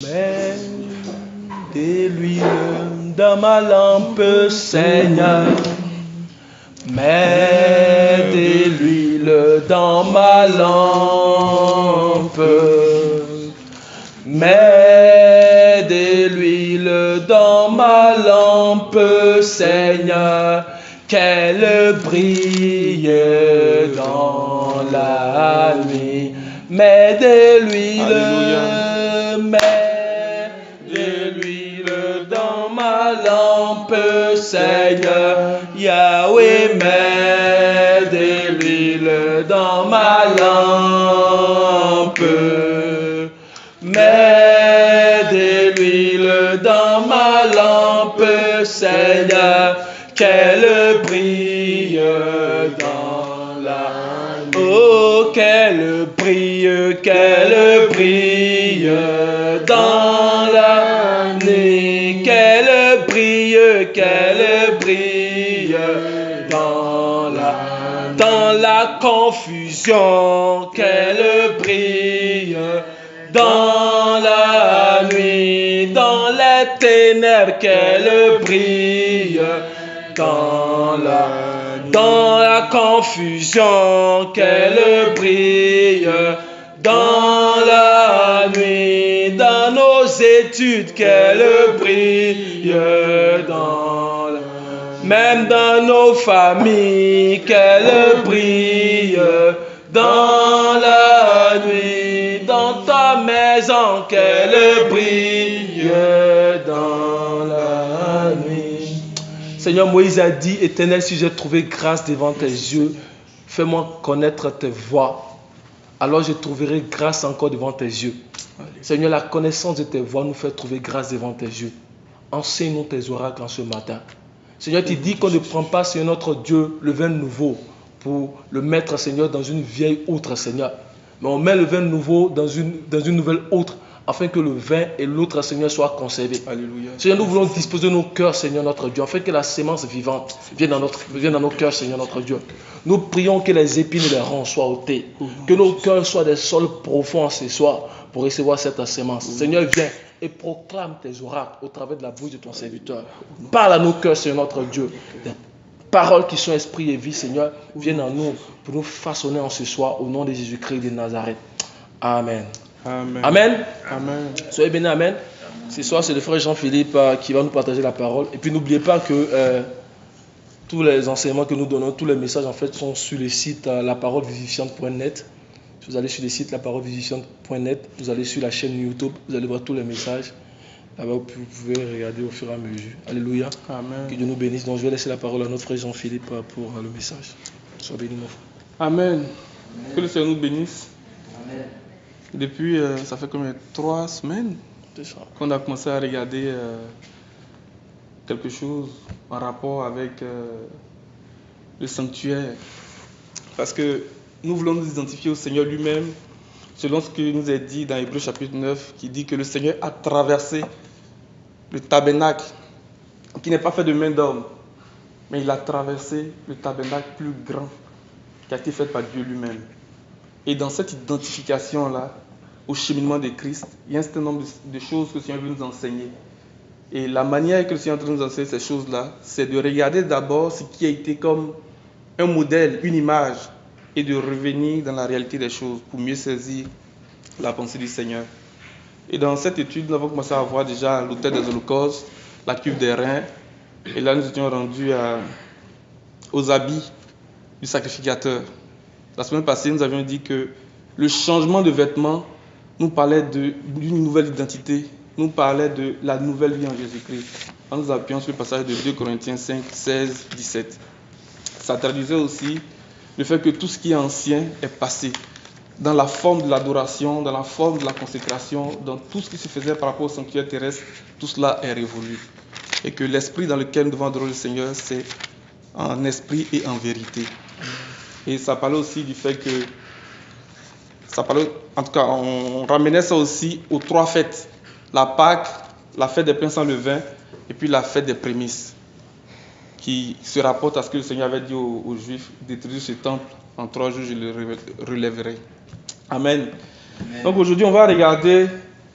Mets de l'huile dans ma lampe, Seigneur. Mets de l'huile dans ma lampe. Mets de l'huile dans ma lampe, Seigneur, qu'elle brille dans la nuit. Mets de l'huile, mets de l'huile dans ma lampe, Seigneur. Yahweh, mets de l'huile dans ma lampe. Mets de l'huile dans ma lampe, Seigneur, qu'elle brille dans la nuit. Oh, qu'elle brille dans la nuit. Qu'elle brille dans la confusion. Qu'elle brille dans la nuit, dans les ténèbres, qu'elle brille, dans la confusion, qu'elle brille, dans la nuit, dans nos études, qu'elle brille, même dans nos familles, qu'elle brille, dans la nuit, dans ta maison, qu'elle brille dans la nuit. Seigneur, Moïse a dit, Éternel, si j'ai trouvé grâce devant tes yeux, fais-moi connaître tes voies. Alors je trouverai grâce encore devant tes yeux. Seigneur, la connaissance de tes voies nous fait trouver grâce devant tes yeux. Enseigne-nous tes oracles en ce matin. Seigneur, tu dis qu'on ne prend pas, Seigneur notre Dieu, le vin nouveau pour le mettre, Seigneur, dans une vieille outre, Seigneur. Mais on met le vin nouveau dans une nouvelle outre, afin que le vin et l'autre, Seigneur, soient conservés. Alléluia. Seigneur, nous voulons disposer nos cœurs, Seigneur, notre Dieu, afin que la sémence vivante vienne dans nos cœurs, Seigneur, notre Dieu. Nous prions que les épines et les ronces soient ôtés, que nos cœurs soient des sols profonds ce soir pour recevoir cette sémence. Seigneur, viens et proclame tes oracles au travers de la bouche de ton serviteur. Parle à nos cœurs, Seigneur, notre Dieu. Paroles qui sont esprit et vie, Seigneur, viennent en nous pour nous façonner en ce soir au nom de Jésus-Christ de Nazareth. Amen. Amen. Amen. Amen. Soyez bénis, Amen. Ce soir, c'est le frère Jean-Philippe qui va nous partager la parole. Et puis, n'oubliez pas que tous les enseignements que nous donnons, tous les messages, en fait, sont sur le site laparolevivifiante.net. Vous allez sur le site laparolevivifiante.net, vous allez sur la chaîne YouTube, vous allez voir tous les messages. Là-bas, vous pouvez regarder au fur et à mesure. Alléluia. Amen. Que Dieu nous bénisse. Donc, je vais laisser la parole à notre frère Jean-Philippe pour le message. Sois béni, mon frère. Amen. Amen. Que le Seigneur nous bénisse. Amen. Depuis, ça fait combien 3 semaines qu'on a commencé à regarder quelque chose en rapport avec le sanctuaire. Parce que nous voulons nous identifier au Seigneur lui-même, selon ce que nous est dit dans Hébreux chapitre 9, qui dit que le Seigneur a traversé le tabernacle, qui n'est pas fait de main d'homme, mais il a traversé le tabernacle plus grand, qui a été fait par Dieu lui-même. Et dans cette identification-là, au cheminement de Christ, il y a un certain nombre de choses que le Seigneur veut nous enseigner. Et la manière que le Seigneur est en train de nous enseigner ces choses-là, c'est de regarder d'abord ce qui a été comme un modèle, une image, et de revenir dans la réalité des choses pour mieux saisir la pensée du Seigneur. Et dans cette étude, nous avons commencé à voir déjà l'autel des holocaustes, la cuve des reins, et là nous étions rendus aux habits du sacrificateur. La semaine passée, nous avions dit que le changement de vêtements nous parlait d'une nouvelle identité, nous parlait de la nouvelle vie en Jésus-Christ. En nous appuyant sur le passage de 2 Corinthiens 5, 16, 17. Ça traduisait aussi le fait que tout ce qui est ancien est passé. Dans la forme de l'adoration, dans la forme de la consécration, dans tout ce qui se faisait par rapport au sanctuaire terrestre, tout cela est révolu. Et que l'esprit dans lequel nous devons adorer le Seigneur, c'est en esprit et en vérité. Et ça parlait aussi du fait que, en tout cas, on ramenait ça aussi aux 3 fêtes. La Pâque, la fête des pains sans levain, et puis la fête des prémices, qui se rapporte à ce que le Seigneur avait dit aux Juifs, détruire ce temple, en 3 jours je le relèverai. Amen. Amen. Donc aujourd'hui on va regarder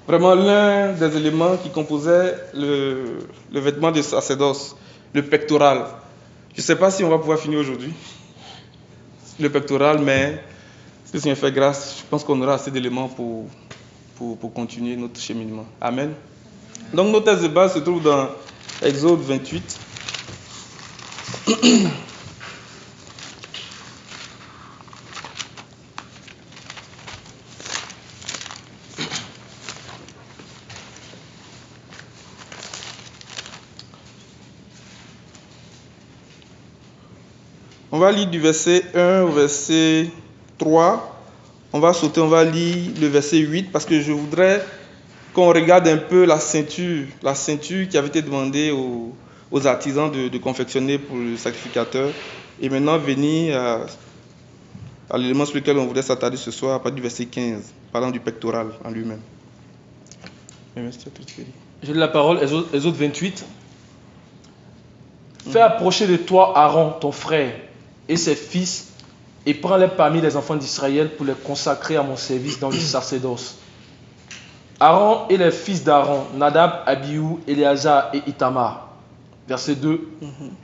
vraiment l'un des éléments qui composait le vêtement de sacerdoce, le pectoral. Je ne sais pas si on va pouvoir finir aujourd'hui, le pectoral, mais si le Seigneur fait grâce, je pense qu'on aura assez d'éléments pour continuer notre cheminement. Amen. Donc nos textes de base se trouvent dans Exode 28. On va lire du verset 1 au verset 3. On va sauter, on va lire le verset 8 parce que je voudrais qu'on regarde un peu la ceinture qui avait été demandée aux artisans de confectionner pour le sacrificateur. Et maintenant venir à l'élément sur lequel on voudrait s'attarder ce soir, à partir du verset 15, parlant du pectoral en lui-même. J'ai la parole, Exode 28. Fais approcher de toi Aaron, ton frère, et ses fils, et prends-les parmi les enfants d'Israël pour les consacrer à mon service dans le sacerdoce. Aaron et les fils d'Aaron, Nadab, Abihu, Éléazar et Itamar. Verset 2.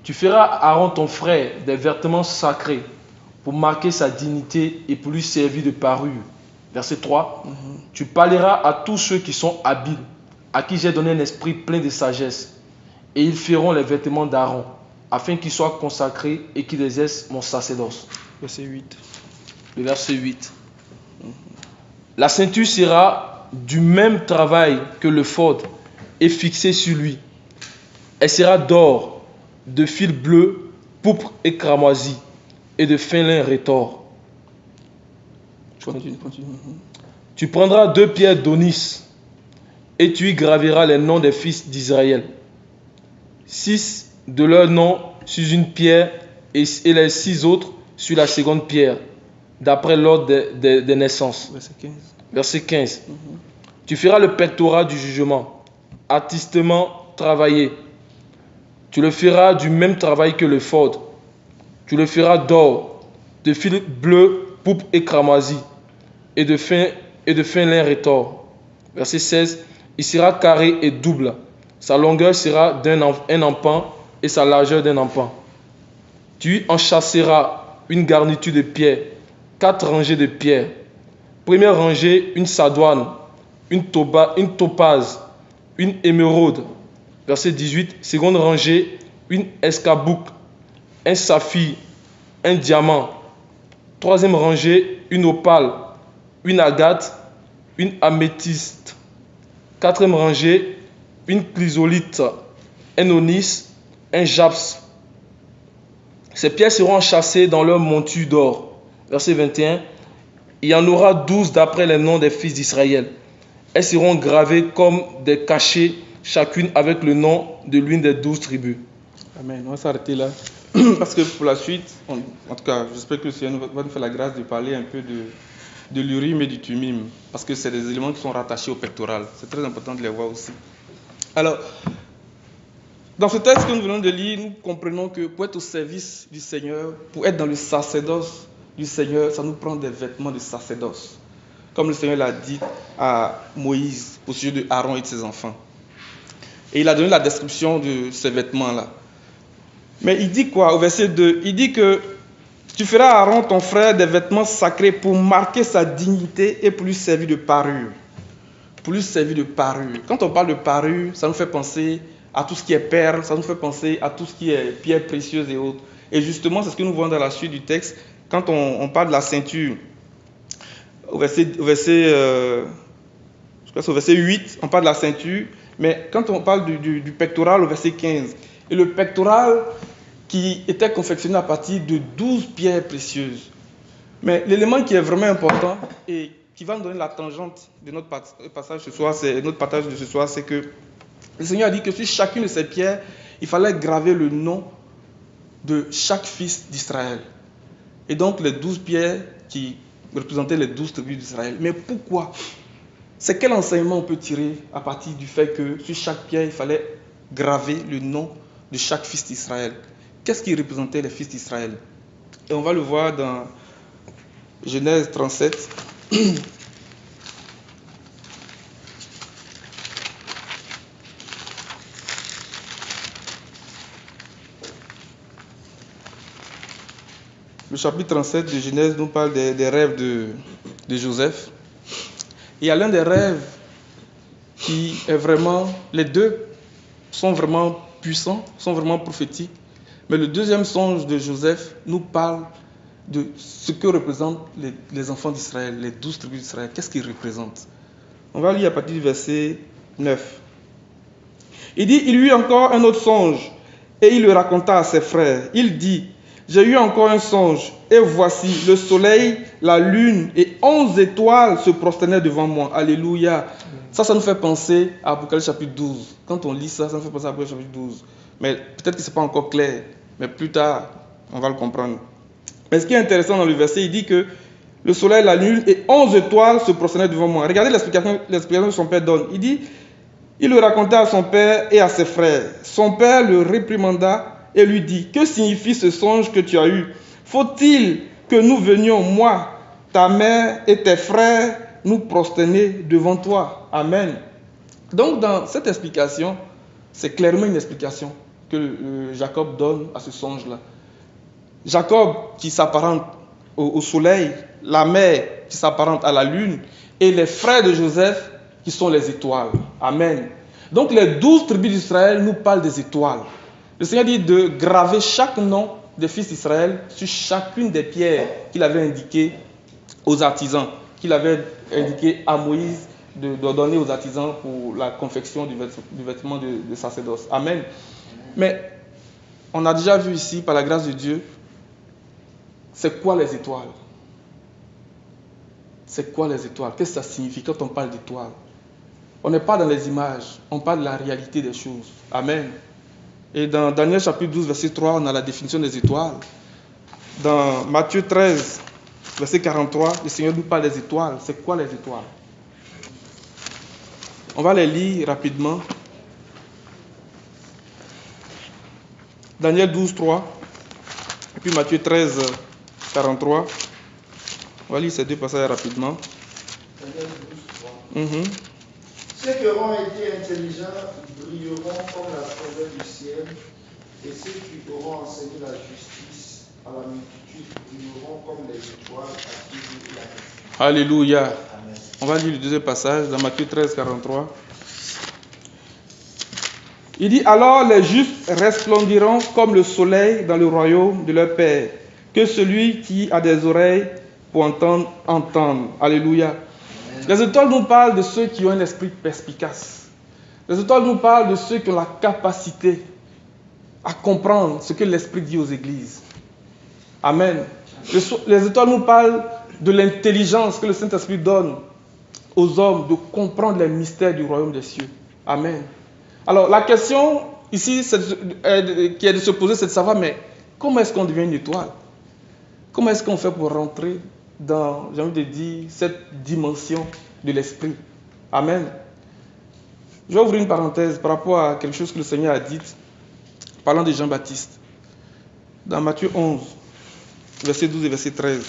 Tu feras à Aaron ton frère des vêtements sacrés pour marquer sa dignité et pour lui servir de parure. Verset 3. Tu parleras à tous ceux qui sont habiles, à qui j'ai donné un esprit plein de sagesse, et ils feront les vêtements d'Aaron, afin qu'ils soient consacrés et qu'ils exercent mon sacerdoce. Verset 8. Le verset 8. La ceinture sera du même travail que le phode et fixée sur lui. Elle sera d'or, de fil bleu, pourpre et cramoisi, et de fin lin retors. Continue. Tu prendras 2 pierres d'onyx, et tu y graveras les noms des fils d'Israël. 6 de leurs noms sur une pierre, et les 6 autres sur la seconde pierre, d'après l'ordre des naissances. Verset 15. Tu feras le pectoral du jugement, artistement travaillé. Tu le feras du même travail que le phode. Tu le feras d'or, de fil bleu, pourpre et cramoisi, et de fin lin retors. Verset 16. Il sera carré et double. Sa longueur sera un empan et sa largeur d'un empan. Tu y enchâsseras une garniture de pierre, 4 rangées de pierres. Première rangée, une sardoine, une topaze, une émeraude. Verset 18. Seconde rangée, une escarboucle, un saphir, un diamant. Troisième rangée, une opale, une agate, une améthyste. Quatrième rangée, une chrysolite, un onyx, un jaspis. Ces pierres seront enchâssées dans leur monture d'or. Verset 21. Il y en aura 12 d'après les noms des fils d'Israël. Elles seront gravées comme des cachets, chacune avec le nom de l'une des 12 tribus. Amen. On va s'arrêter là. Parce que pour la suite, en tout cas, j'espère que le Seigneur va nous faire la grâce de parler un peu de l'urim et du thummim. Parce que c'est des éléments qui sont rattachés au pectoral. C'est très important de les voir aussi. Alors, dans ce texte que nous venons de lire, nous comprenons que pour être au service du Seigneur, pour être dans le sacerdoce du Seigneur, ça nous prend des vêtements de sacerdoce. Comme le Seigneur l'a dit à Moïse au sujet de Aaron et de ses enfants. Et il a donné la description de ces vêtements-là. Mais il dit quoi au verset 2? Il dit que tu feras à Aaron ton frère des vêtements sacrés pour marquer sa dignité et pour lui servir de parure. Pour lui servir de parure. Quand on parle de parure, ça nous fait penser à tout ce qui est perles, ça nous fait penser à tout ce qui est pierres précieuses et autres. Et justement, c'est ce que nous voyons dans la suite du texte. Quand on parle de la ceinture, au verset 8, on parle de la ceinture, mais quand on parle du pectoral, au verset 15, et le pectoral qui était confectionné à partir de 12 pierres précieuses. Mais l'élément qui est vraiment important et qui va nous donner la tangente de notre passage ce soir, notre partage de ce soir, c'est que le Seigneur a dit que sur chacune de ces pierres, il fallait graver le nom de chaque fils d'Israël. Et donc les 12 pierres qui représentaient les 12 tribus d'Israël. Mais pourquoi? C'est quel enseignement on peut tirer à partir du fait que sur chaque pierre, il fallait graver le nom de chaque fils d'Israël? Qu'est-ce qui représentait les fils d'Israël? Et on va le voir dans Genèse 37. le chapitre 37 de Genèse nous parle des rêves de Joseph. Il y a l'un des rêves qui est vraiment, les deux sont vraiment puissants, sont vraiment prophétiques. Mais le deuxième songe de Joseph nous parle de ce que représentent les enfants d'Israël, les 12 tribus d'Israël. Qu'est-ce qu'ils représentent? On va lire à partir du verset 9. Il dit, il eut encore un autre songe, et il le raconta à ses frères. Il dit, j'ai eu encore un songe, et voici, le soleil, la lune et 11 étoiles se prosternaient devant moi. Alléluia. Ça nous fait penser à Apocalypse chapitre 12. Quand on lit ça nous fait penser à Apocalypse chapitre 12. Mais peut-être que ce n'est pas encore clair, mais plus tard, on va le comprendre. Mais ce qui est intéressant dans le verset, il dit que le soleil, la lune et 11 étoiles se prosternaient devant moi. Regardez l'explication que son père donne. Il dit, il le raconta à son père et à ses frères. Son père le réprimanda et lui dit, que signifie ce songe que tu as eu? Faut-il que nous venions, moi, ta mère et tes frères, nous prosterner devant toi? Amen. Donc, dans cette explication, c'est clairement une explication que Jacob donne à ce songe-là. Jacob qui s'apparente au soleil, la mère qui s'apparente à la lune, et les frères de Joseph qui sont les étoiles. Amen. Donc les 12 tribus d'Israël nous parlent des étoiles. Le Seigneur dit de graver chaque nom des fils d'Israël sur chacune des pierres qu'il avait indiquées aux artisans, qu'il avait indiqué à Moïse de donner aux artisans pour la confection du vêtement de sacerdoce. Amen. Mais on a déjà vu ici, par la grâce de Dieu, c'est quoi les étoiles? C'est quoi les étoiles? Qu'est-ce que ça signifie quand on parle d'étoiles? On n'est pas dans les images, on parle de la réalité des choses. Amen. Et dans Daniel chapitre 12, verset 3, on a la définition des étoiles. Dans Matthieu 13, verset 43, le Seigneur nous parle des étoiles. C'est quoi les étoiles? On va les lire rapidement. Daniel 12, 3, et puis Matthieu 13, 43. On va lire ces deux passages rapidement. Daniel 12, 3. Ceux qui auront été intelligents brilleront comme la splendeur du ciel, et ceux qui auront enseigné la justice à la multitude brilleront comme les étoiles à qui vous la. Alléluia. Amen. On va lire le deuxième passage dans Matthieu 13, 43. Il dit, alors les justes resplendiront comme le soleil dans le royaume de leur Père. Que celui qui a des oreilles pour entendre, entende. Alléluia. Amen. Les étoiles nous parlent de ceux qui ont un esprit perspicace. Les étoiles nous parlent de ceux qui ont la capacité à comprendre ce que l'esprit dit aux églises. Amen. Les étoiles nous parlent de l'intelligence que le Saint-Esprit donne aux hommes de comprendre les mystères du royaume des cieux. Amen. Alors, la question ici qui est de se poser, c'est de savoir, mais comment est-ce qu'on devient une étoile? Comment est-ce qu'on fait pour rentrer dans, j'ai envie de dire, cette dimension de l'esprit? Amen. Je vais ouvrir une parenthèse par rapport à quelque chose que le Seigneur a dit, parlant de Jean-Baptiste. Dans Matthieu 11, verset 12 et verset 13.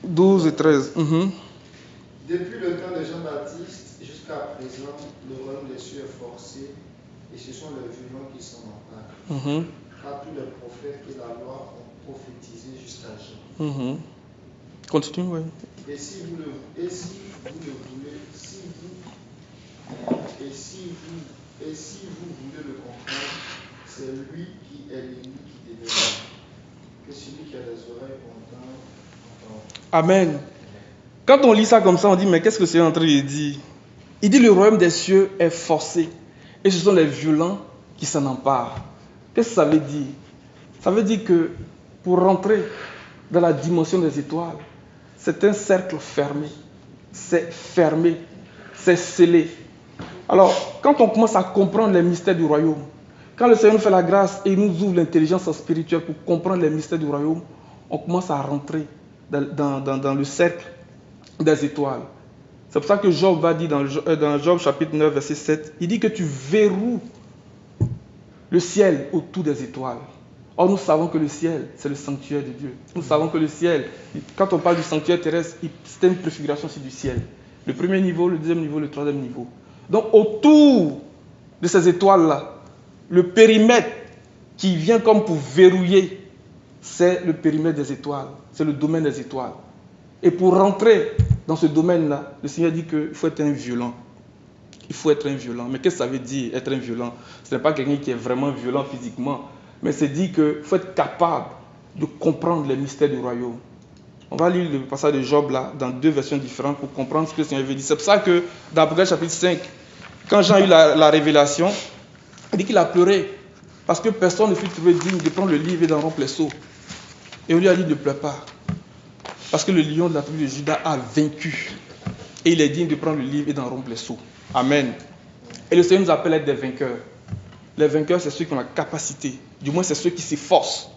12 et 13. Depuis le temps de Jean-Baptiste jusqu'à présent, le royaume des cieux est forcé, et ce sont les violents qui s'en emparent. Car tous les prophètes et la loi ont prophétisé jusqu'à Jean. Continue, oui. Et si vous le voulez, si vous voulez le comprendre, c'est lui qui est l'ennemi qui développe. Que celui qui a des oreilles pour entendre. Amen. Quand on lit ça comme ça, on dit, mais qu'est-ce que c'est en train de dire? Il dit, le royaume des cieux est forcé. Et ce sont les violents qui s'en emparent. Qu'est-ce que ça veut dire? Ça veut dire que pour rentrer dans la dimension des étoiles, c'est un cercle fermé. C'est fermé. C'est scellé. Alors, quand on commence à comprendre les mystères du royaume, quand le Seigneur nous fait la grâce et il nous ouvre l'intelligence spirituelle pour comprendre les mystères du royaume, on commence à rentrer dans le cercle des étoiles. C'est pour ça que Job va dire dans Job chapitre 9, verset 7, il dit que tu verrouilles le ciel autour des étoiles. Or, nous savons que le ciel, c'est le sanctuaire de Dieu. Nous savons que le ciel, quand on parle du sanctuaire terrestre, c'est une préfiguration aussi du ciel. Le premier niveau, le deuxième niveau, le troisième niveau. Donc autour de ces étoiles-là, le périmètre qui vient comme pour verrouiller, c'est le périmètre des étoiles, c'est le domaine des étoiles. Et pour rentrer dans ce domaine-là, le Seigneur dit qu'il faut être un violent. Il faut être un violent. Mais qu'est-ce que ça veut dire, être un violent? Ce n'est pas quelqu'un qui est vraiment violent physiquement, mais c'est dit qu'il faut être capable de comprendre les mystères du royaume. On va lire le passage de Job là, dans deux versions différentes pour comprendre ce que le Seigneur veut dire. C'est pour ça que dans Apocalypse chapitre 5, quand Jean a eu la révélation, il dit qu'il a pleuré parce que personne ne fut trouvé digne de prendre le livre et d'en rompre les seaux. Et on lui a dit ne pleure pas. Parce que le lion de la tribu de Juda a vaincu. Et il est digne de prendre le livre et d'en rompre les seaux. Amen. Et le Seigneur nous appelle à être des vainqueurs. Les vainqueurs, c'est ceux qui ont la capacité, du moins c'est ceux qui s'efforcent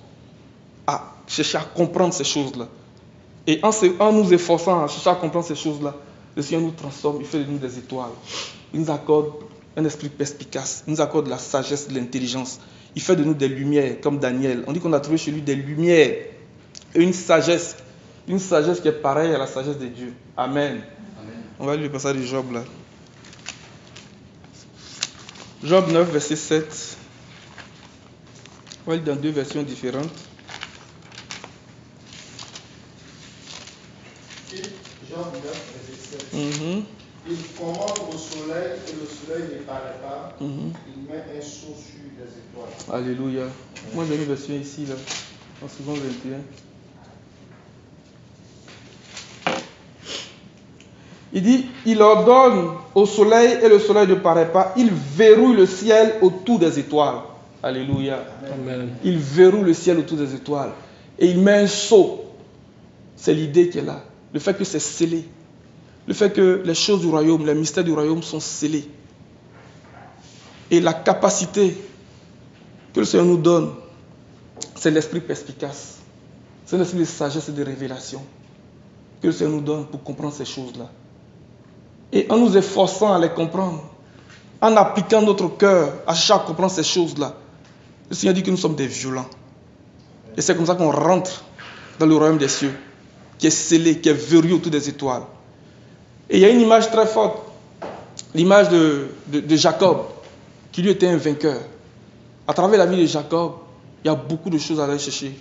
à chercher à comprendre ces choses-là. Et en nous efforçant à chercher à comprendre ces choses-là, le Seigneur nous transforme, il fait de nous des étoiles. Il nous accorde un esprit perspicace, il nous accorde de la sagesse, de l'intelligence. Il fait de nous des lumières, comme Daniel. On dit qu'on a trouvé chez lui des lumières et une sagesse qui est pareille à la sagesse de Dieu. Amen. Amen. On va lire le passage de Job là. Job 9, verset 7. On va lire dans deux versions différentes. Job 9, verset 7. Il commande au soleil et le soleil ne paraît pas. Il met un sceau sur les étoiles. Alléluia. Moi j'ai une version ici, là, en second 21. Il dit, il ordonne au soleil et le soleil ne paraît pas. Il verrouille le ciel autour des étoiles. Alléluia. Amen. Il verrouille le ciel autour des étoiles. Et il met un sceau. C'est l'idée qui est là. Le fait que c'est scellé. Le fait que les choses du royaume, les mystères du royaume sont scellés. Et la capacité que le Seigneur nous donne, c'est l'esprit perspicace. C'est l'esprit de sagesse et de révélation que le Seigneur nous donne pour comprendre ces choses-là. Et en nous efforçant à les comprendre, en appliquant notre cœur à chaque comprendre ces choses-là, le Seigneur dit que nous sommes des violents. Et c'est comme ça qu'on rentre dans le royaume des cieux, qui est scellé, qui est verrouillé autour des étoiles. Et il y a une image très forte, l'image de Jacob, qui lui était un vainqueur. À travers la vie de Jacob, il y a beaucoup de choses à aller chercher.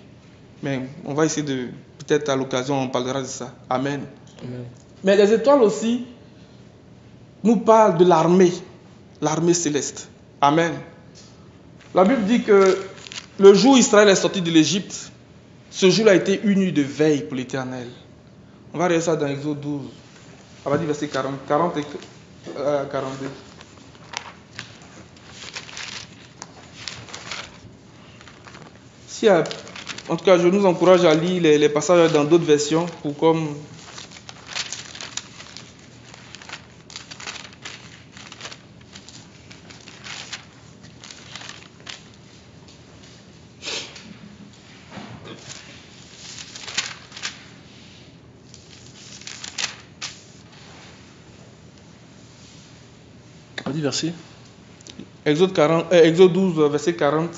Mais on va essayer de, peut-être à l'occasion, on parlera de ça. Amen. Amen. Mais les étoiles aussi nous parlent de l'armée céleste. Amen. La Bible dit que le jour où Israël est sorti de l'Égypte, ce jour-là a été une nuit de veille pour l'Éternel. On va regarder ça dans Exode 12. On va dire verset 40 et 42. En tout cas, je nous encourage à lire les passages dans d'autres versions pour comme... Verset. Exode 12, verset 40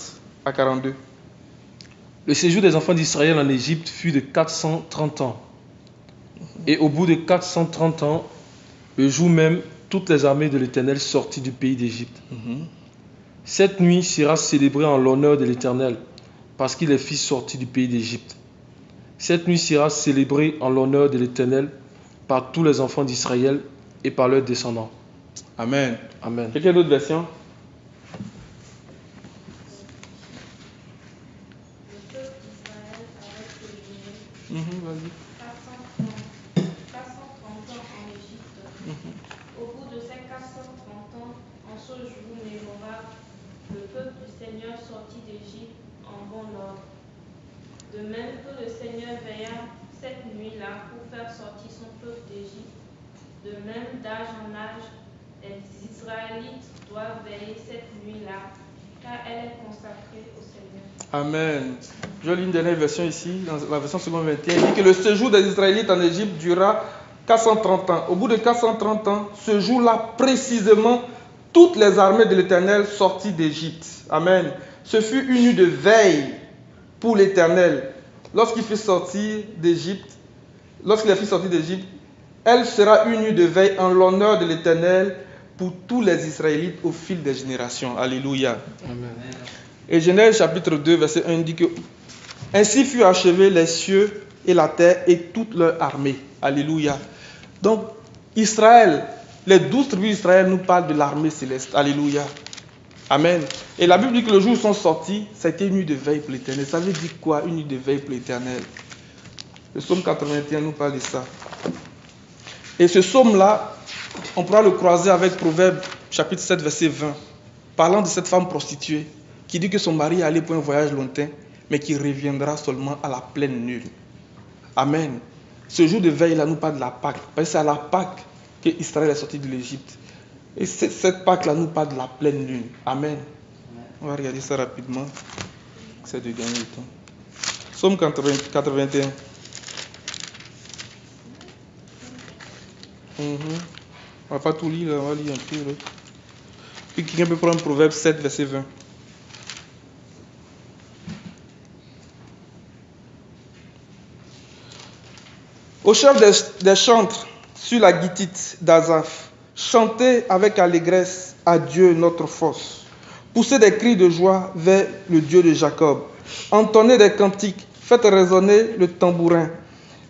à 42. Le séjour des enfants d'Israël en Égypte fut de 430 ans. Et au bout de 430 ans, le jour même, toutes les armées de l'Éternel sortirent du pays d'Égypte. Cette nuit sera célébrée en l'honneur de l'Éternel, parce qu'il est fit sortir du pays d'Égypte. Cette nuit sera célébrée en l'honneur de l'Éternel par tous les enfants d'Israël et par leurs descendants. Amen. Amen. Quelqu'un d'autre version? Vas-y. 430 ans en Égypte. Au bout de ces 430 ans, en ce jour mémorable, le peuple du Seigneur sortit d'Égypte en bon ordre. De même que le Seigneur veilla cette nuit-là pour faire sortir son peuple d'Égypte, de même d'âge en âge, les Israélites doivent veiller cette nuit-là, car elle est consacrée au Seigneur. Amen. Je lis une dernière version ici, dans la version seconde 21. Il dit que le séjour des Israélites en Égypte dura 430 ans. Au bout de 430 ans, ce jour-là précisément, toutes les armées de l'Éternel sortirent d'Égypte. Amen. Ce fut une nuit de veille pour l'Éternel. Lorsqu'il a fait sortir d'Égypte, Elle sera une nuit de veille en l'honneur de l'Éternel pour tous les Israélites au fil des générations. Alléluia. Amen. Et Genèse chapitre 2, verset 1 dit que ainsi furent achevés les cieux et la terre et toute leur armée. Alléluia. Donc, Israël, les 12 tribus d'Israël nous parlent de l'armée céleste. Alléluia. Amen. Et la Bible dit que le jour où ils sont sortis, ça a été une nuit de veille pour l'Éternel. Ça veut dire quoi, une nuit de veille pour l'Éternel? Le psaume 81 nous parle de ça. Et ce psaume-là, on pourra le croiser avec Proverbe chapitre 7, verset 20, parlant de cette femme prostituée qui dit que son mari est allé pour un voyage lointain, mais qui reviendra seulement à la pleine lune. Amen. Ce jour de veille-là nous parle de la Pâque. Parce que c'est à la Pâque qu'Israël est sorti de l'Égypte. Et cette Pâque-là nous parle de la pleine lune. Amen. On va regarder ça rapidement. C'est de gagner le temps. Psaume 81. On va pas tout lire, là. On va lire un peu. Là. Puis quelqu'un peut prendre Proverbe 7, verset 20. Au chef des chantres sur la guitite d'Azaph, chantez avec allégresse à Dieu notre force. Poussez des cris de joie vers le Dieu de Jacob. Entonnez des cantiques, faites résonner le tambourin,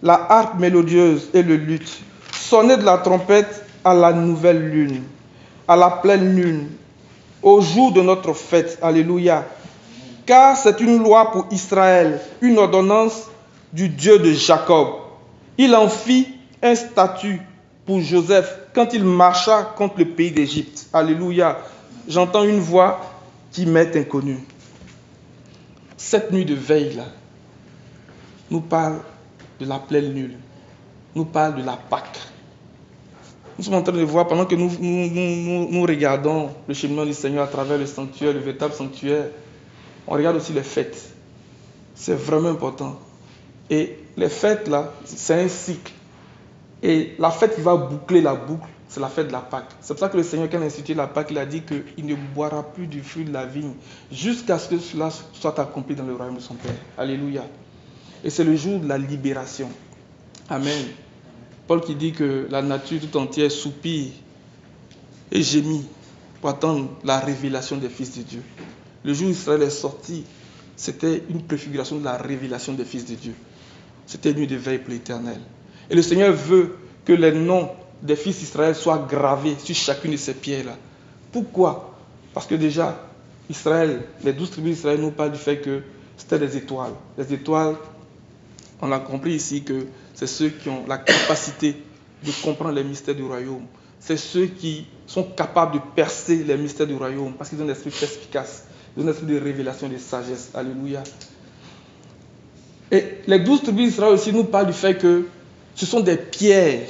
la harpe mélodieuse et le luth. Sonnez de la trompette à la nouvelle lune, à la pleine lune, au jour de notre fête. Alléluia. Car c'est une loi pour Israël, une ordonnance du Dieu de Jacob. Il en fit un statut pour Joseph quand il marcha contre le pays d'Égypte. Alléluia. J'entends une voix qui m'est inconnue. Cette nuit de veille-là nous parle de la pleine lune, nous parle de la Pâque. Nous sommes en train de voir, pendant que nous regardons le cheminement du Seigneur à travers le sanctuaire, le véritable sanctuaire, on regarde aussi les fêtes. C'est vraiment important. Et les fêtes, là, c'est un cycle. Et la fête qui va boucler la boucle, c'est la fête de la Pâque. C'est pour ça que le Seigneur, quand il a institué la Pâque, il a dit qu'il ne boira plus du fruit de la vigne jusqu'à ce que cela soit accompli dans le royaume de son Père. Alléluia. Et c'est le jour de la libération. Amen. Paul qui dit que la nature tout entière soupire et gémit pour attendre la révélation des fils de Dieu. Le jour où Israël est sorti, c'était une préfiguration de la révélation des fils de Dieu. C'était une nuit de veille pour l'Éternel. Et le Seigneur veut que les noms des fils d'Israël soient gravés sur chacune de ces pierres-là. Pourquoi? Parce que déjà, Israël, les 12 tribus d'Israël nous parlent du fait que c'était des étoiles. Les étoiles, on a compris ici que c'est ceux qui ont la capacité de comprendre les mystères du royaume. C'est ceux qui sont capables de percer les mystères du royaume parce qu'ils ont un esprit perspicace, ils ont un esprit de révélation, de sagesse. Alléluia. Et les 12 tribus d'Israël aussi nous parlent du fait que ce sont des pierres.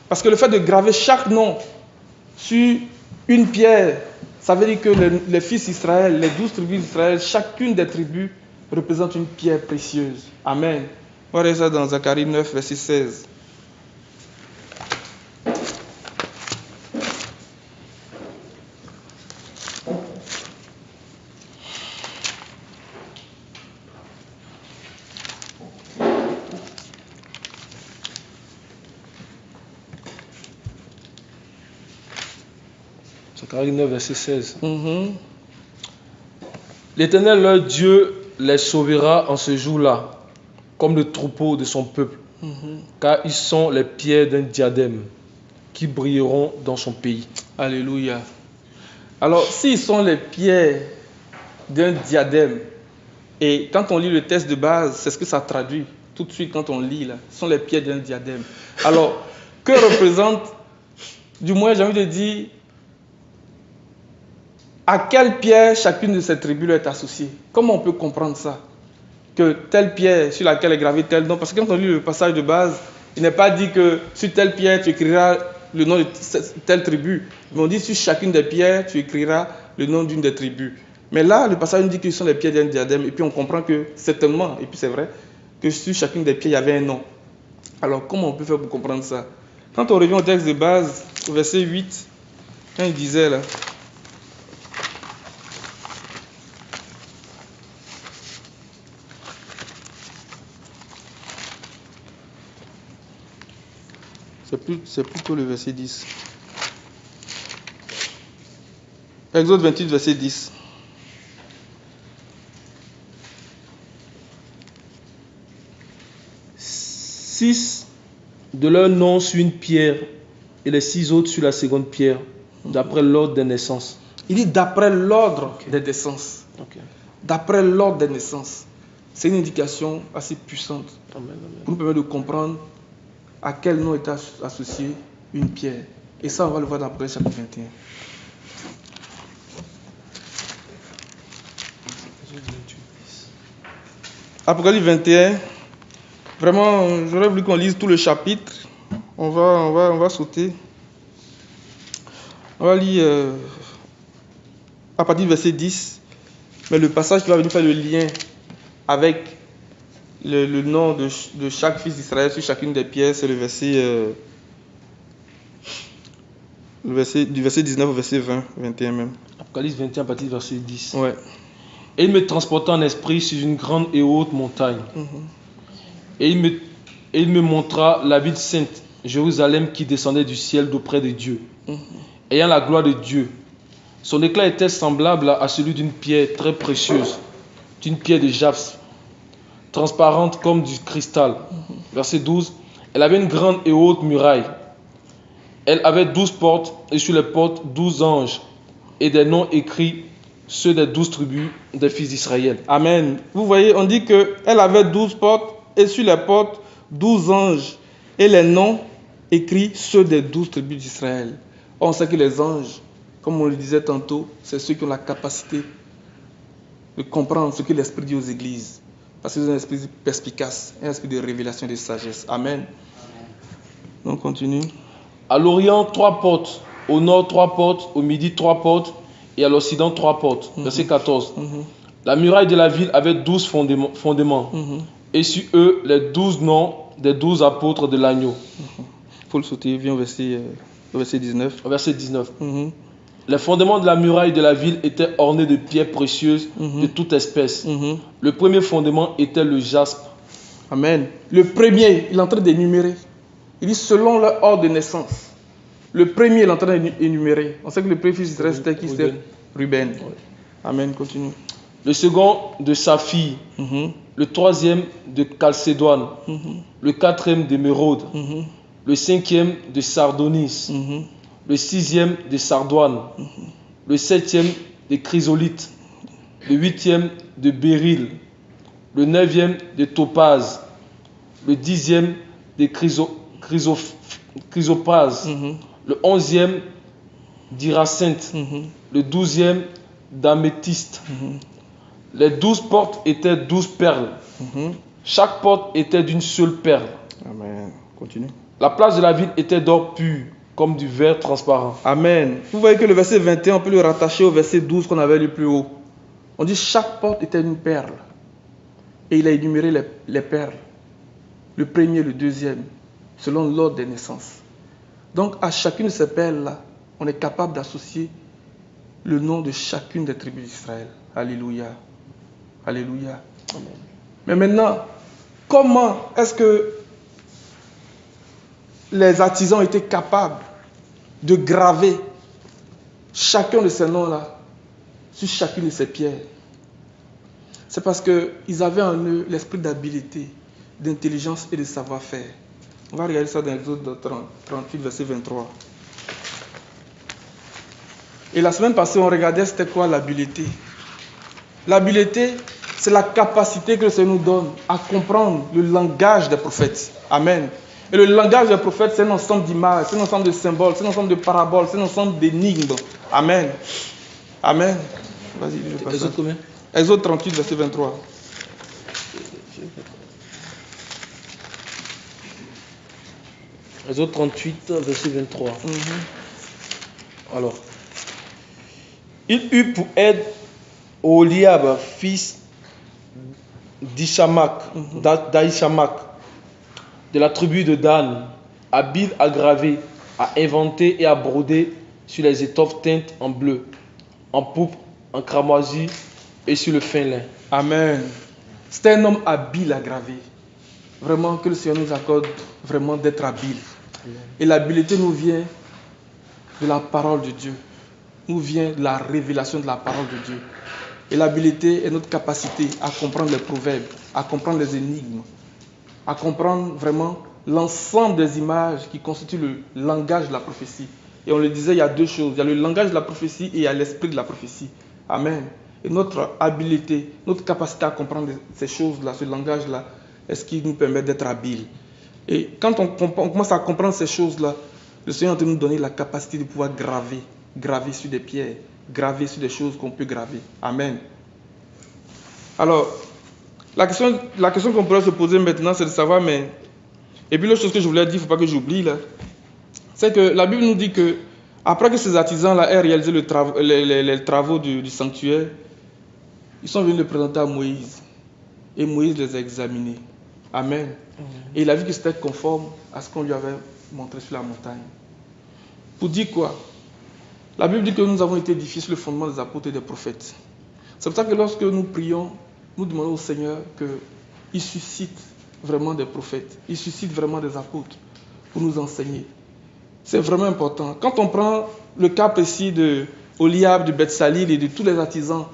Parce que le fait de graver chaque nom sur une pierre, ça veut dire que les fils d'Israël, les 12 tribus d'Israël, chacune des tribus représente une pierre précieuse. Amen. On va regarder ça dans Zacharie 9, verset 16. Zacharie 9, verset 16. L'Éternel, leur Dieu, les sauvera en ce jour-là, comme le troupeau de son peuple, car ils sont les pierres d'un diadème qui brilleront dans son pays. Alléluia. Alors, s'ils sont les pierres d'un diadème, et quand on lit le texte de base, c'est ce que ça traduit tout de suite quand on lit là. Ce sont les pierres d'un diadème. Alors, que représente, du moins j'ai envie de dire, à quelle pierre chacune de ces tribus est associée? Comment on peut comprendre ça? Que telle pierre sur laquelle est gravé tel nom, parce que quand on lit le passage de base, il n'est pas dit que sur telle pierre tu écriras le nom de telle tribu, mais on dit sur chacune des pierres tu écriras le nom d'une des tribus. Mais là, le passage nous dit que ce sont les pierres d'un diadème, et puis on comprend que certainement, et puis c'est vrai, que sur chacune des pierres il y avait un nom. Alors comment on peut faire pour comprendre ça? Quand on revient au texte de base, au verset 8, quand il disait là, C'est plutôt le verset 10. Exode 28, verset 10. Six de leurs noms sur une pierre et les 6 autres sur la seconde pierre, d'après l'ordre des naissances. Il dit d'après l'ordre des naissances. D'après l'ordre des naissances. C'est une indication assez puissante pour nous permettre de comprendre à quel nom est associée une pierre. Et ça, on va le voir dans Apocalypse chapitre 21. Apocalypse 21. Vraiment, j'aurais voulu qu'on lise tout le chapitre. On va sauter. On va lire à partir du verset 10. Mais le passage qui va venir faire le lien avec le nom de chaque fils d'Israël sur chacune des pierres, c'est le verset du verset 19 au verset 20, 21 même. Apocalypse 21 à partir du verset 10. Ouais. Et il me transporta en esprit sur une grande et haute montagne. Et il me montra la ville sainte, Jérusalem, qui descendait du ciel d'auprès de Dieu, ayant la gloire de Dieu. Son éclat était semblable à celui d'une pierre très précieuse, d'une pierre de jaspe, transparente comme du cristal. Verset 12. Elle avait une grande et haute muraille. Elle avait 12 portes, et sur les portes 12 anges, et des noms écrits, ceux des 12 tribus des fils d'Israël. Amen. Vous voyez, on dit qu'elle avait 12 portes, et sur les portes 12 anges, et les noms écrits, ceux des 12 tribus d'Israël. On sait que les anges, comme on le disait tantôt, c'est ceux qui ont la capacité de comprendre ce que l'Esprit dit aux églises. Parce qu'ils ont un esprit perspicace, un esprit de révélation et de sagesse. Amen. Donc, continue. À l'Orient, 3 portes. Au nord, 3 portes. Au midi, 3 portes. Et à l'Occident, 3 portes. Verset 14. La muraille de la ville avait 12 fondements. Et sur eux, les 12 noms des 12 apôtres de l'agneau. Il faut le sauter. Viens au verset 19. Au verset 19. Les fondements de la muraille de la ville étaient ornés de pierres précieuses de toute espèce. Le premier fondement était le jaspe. Amen. Le premier, il est en train d'énumérer. Il dit selon leur ordre de naissance. Le premier, il est en train d'énumérer. On sait que le premier fils d'Israël, c'était qui? C'était Ruben. Ouais. Amen, continue. Le second de Saphir. Le troisième de Chalcédoine. Le quatrième d'émeraude. Le cinquième de Sardonis. Le 6e de Sardoine, le 7e de Chrysolite, le 8e de Béryl, le 9e de Topaz, le 10e de Chrysopase, le 11e d'Hyacinthe, le 12e d'améthyste. Les 12 portes étaient 12 perles. Chaque porte était d'une seule perle. Amen. Continue. La place de la ville était d'or pur, comme du verre transparent. Amen. Vous voyez que le verset 21, on peut le rattacher au verset 12 qu'on avait lu plus haut. On dit chaque porte était une perle. Et il a énuméré les perles. Le premier, le deuxième, selon l'ordre des naissances. Donc à chacune de ces perles-là, on est capable d'associer le nom de chacune des tribus d'Israël. Alléluia. Alléluia. Amen. Mais maintenant, comment est-ce que les artisans étaient capables de graver chacun de ces noms-là sur chacune de ces pierres? C'est parce qu'ils avaient en eux l'esprit d'habileté, d'intelligence et de savoir-faire. On va regarder ça dans Exode 38, verset 23. Et la semaine passée, on regardait c'était quoi l'habileté. L'habileté, c'est la capacité que le Seigneur nous donne à comprendre le langage des prophètes. Amen. Et le langage des prophètes, c'est un ensemble d'images, c'est un ensemble de symboles, c'est un ensemble de paraboles, c'est un ensemble d'énigmes. Amen. Amen. Vas-y, je passe. Exode combien? Exode 38, verset 23. Exode 38, verset 23. Alors, il eut pour aide Oholiab, fils d'Ahisamak, de la tribu de Dan, habile à graver, à inventer et à broder sur les étoffes teintes en bleu, en pourpre, en cramoisi et sur le fin lin. Amen. C'était un homme habile à graver. Vraiment que le Seigneur nous accorde vraiment d'être habile. Et l'habileté nous vient de la parole de Dieu. Nous vient de la révélation de la parole de Dieu. Et l'habileté est notre capacité à comprendre les proverbes, à comprendre les énigmes, à comprendre vraiment l'ensemble des images qui constituent le langage de la prophétie. Et on le disait, il y a deux choses. Il y a le langage de la prophétie et il y a l'esprit de la prophétie. Amen. Et notre habileté, notre capacité à comprendre ces choses-là, ce langage-là, est ce qui nous permet d'être habiles. Et quand on commence à comprendre ces choses-là, le Seigneur est en train de nous donner la capacité de pouvoir graver sur des pierres, graver sur des choses qu'on peut graver. Amen. Alors, la question qu'on pourrait se poser maintenant, c'est de savoir, mais... Et puis l'autre chose que je voulais dire, il ne faut pas que j'oublie là, c'est que la Bible nous dit que après que ces artisans-là aient réalisé les travaux du sanctuaire, ils sont venus le présenter à Moïse. Et Moïse les a examinés. Amen. Et il a vu que c'était conforme à ce qu'on lui avait montré sur la montagne. Pour dire quoi? La Bible dit que nous avons été édifiés sur le fondement des apôtres et des prophètes. C'est pour ça que lorsque nous prions, nous demandons au Seigneur qu'il suscite vraiment des prophètes, il suscite vraiment des apôtres pour nous enseigner. C'est vraiment important. Quand on prend le cas précis de Oliab, de Beth-Salil et de tous les artisans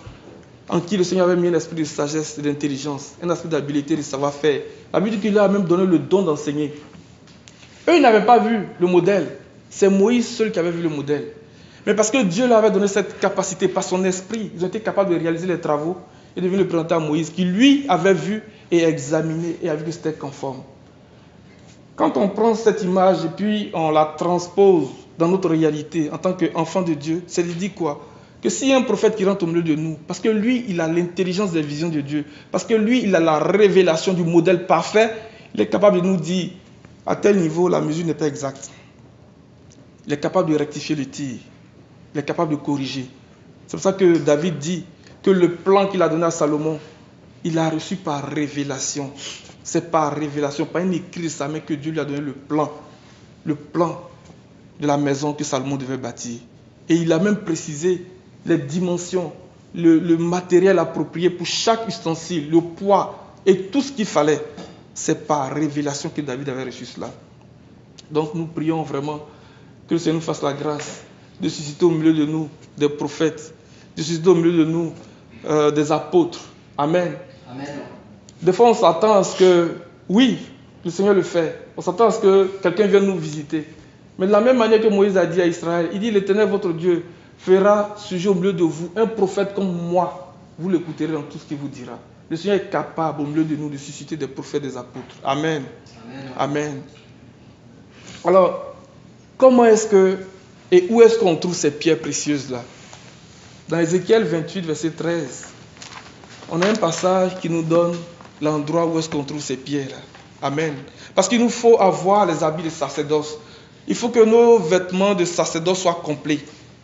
en qui le Seigneur avait mis un esprit de sagesse et d'intelligence, un esprit d'habileté, de savoir-faire, la Bible dit qu'il leur a même donné le don d'enseigner. Eux, ils n'avaient pas vu le modèle. C'est Moïse seul qui avait vu le modèle. Mais parce que Dieu leur avait donné cette capacité par son esprit, ils ont été capables de réaliser les travaux et de venir le présenter à Moïse, qui lui avait vu et examiné et a vu que c'était conforme. Quand on prend cette image et puis on la transpose dans notre réalité en tant qu'enfant de Dieu, c'est de dire quoi? Que s'il y a un prophète qui rentre au milieu de nous, parce que lui, il a l'intelligence des visions de Dieu, parce que lui, il a la révélation du modèle parfait, il est capable de nous dire, à tel niveau, la mesure n'est pas exacte. Il est capable de rectifier le tir. Il est capable de corriger. C'est pour ça que David dit que le plan qu'il a donné à Salomon, il a reçu par révélation. C'est par révélation, pas un écrit de sa main que Dieu lui a donné le plan de la maison que Salomon devait bâtir. Et il a même précisé les dimensions, le matériel approprié pour chaque ustensile, le poids et tout ce qu'il fallait. C'est par révélation que David avait reçu cela. Donc nous prions vraiment que le Seigneur nous fasse la grâce de susciter au milieu de nous des prophètes, de susciter au milieu de nous des apôtres. Amen. Amen. Des fois, on s'attend à ce que, oui, le Seigneur le fait. On s'attend à ce que quelqu'un vienne nous visiter. Mais de la même manière que Moïse a dit à Israël, il dit, l'Éternel, votre Dieu, fera surgir au milieu de vous un prophète comme moi. Vous l'écouterez dans tout ce qu'il vous dira. Le Seigneur est capable au milieu de nous de susciter des prophètes, des apôtres. Amen. Amen. Amen. Alors, comment est-ce que, et où est-ce qu'on trouve ces pierres précieuses-là? Dans Ézéchiel 28, verset 13, on a un passage qui nous donne l'endroit où est-ce qu'on trouve ces pierres-là. Amen. Parce qu'il nous faut avoir les habits de sacerdoce. Il faut que nos vêtements de sacerdoce soient complets.